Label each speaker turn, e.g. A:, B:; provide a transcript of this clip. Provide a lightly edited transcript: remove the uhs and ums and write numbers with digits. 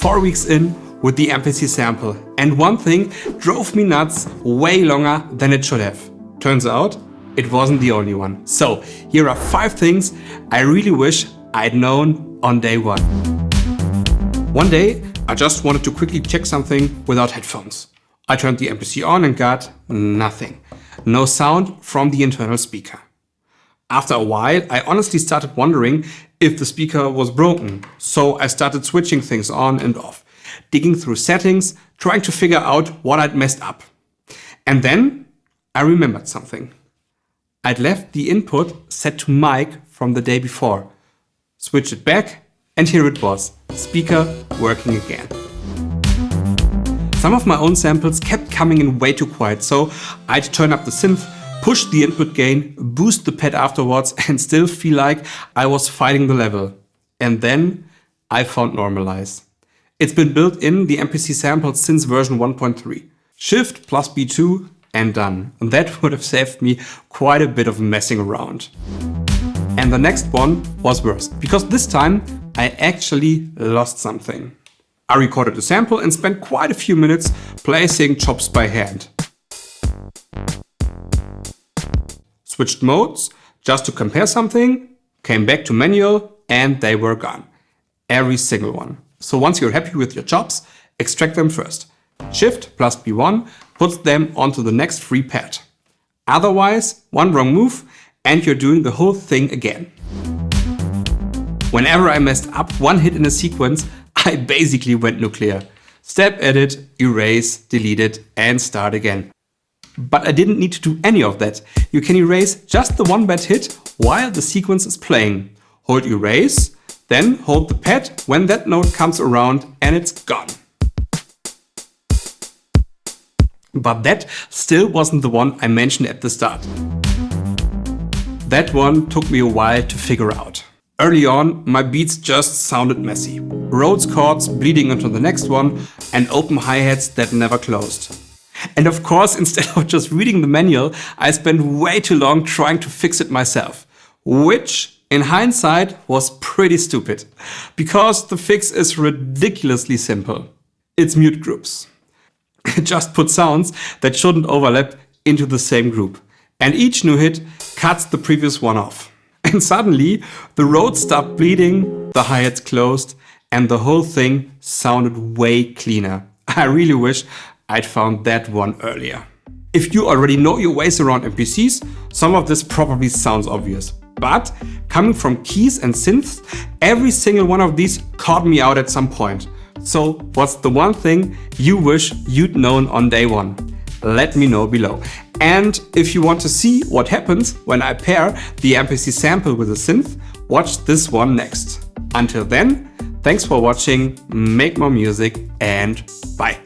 A: 4 weeks in with the MPC Sample, and one thing drove me nuts way longer than it should have. Turns out, it wasn't the only one. So, here are 5 things I really wish I'd known on day 1. One day, I just wanted to quickly check something without headphones. I turned the MPC on and got nothing. No sound from the internal speaker. After a while, I honestly started wondering if the speaker was broken. So I started switching things on and off, digging through settings, trying to figure out what I'd messed up. And then I remembered something. I'd left the input set to mic from the day before. Switched it back, and here it was, speaker working again. Some of my own samples kept coming in way too quiet, so I'd turn up the synth, push the input gain, boost the pad afterwards, and still feel like I was fighting the level. And then I found Normalize. It's been built in the MPC Sample since version 1.3. Shift plus B2 and done. And that would have saved me quite a bit of messing around. And the next one was worse, because this time I actually lost something. I recorded a sample and spent quite a few minutes placing chops by hand. Switched modes just to compare something, came back to manual, and they were gone. Every single one. So once you're happy with your chops, extract them first. Shift plus B1 puts them onto the next free pad. Otherwise, one wrong move and you're doing the whole thing again. Whenever I messed up one hit in a sequence, I basically went nuclear. Step edit, erase, delete it, and start again. But I didn't need to do any of that. You can erase just the one bad hit while the sequence is playing. Hold erase, then hold the pad when that note comes around and it's gone. But that still wasn't the one I mentioned at the start. That one took me a while to figure out. Early on, my beats just sounded messy. Rhodes chords bleeding into the next one and open hi-hats that never closed. And of course, instead of just reading the manual, I spent way too long trying to fix it myself. Which, in hindsight, was pretty stupid. Because the fix is ridiculously simple. It's mute groups. Just put sounds that shouldn't overlap into the same group. And each new hit cuts the previous one off. And suddenly, the Rhodes stopped bleeding, the hi-hats closed, and the whole thing sounded way cleaner. I really wish I'd found that one earlier. If you already know your ways around MPCs, some of this probably sounds obvious. But coming from keys and synths, every single one of these caught me out at some point. So what's the one thing you wish you'd known on day 1? Let me know below. And if you want to see what happens when I pair the MPC Sample with a synth, watch this one next. Until then, thanks for watching, make more music, and bye.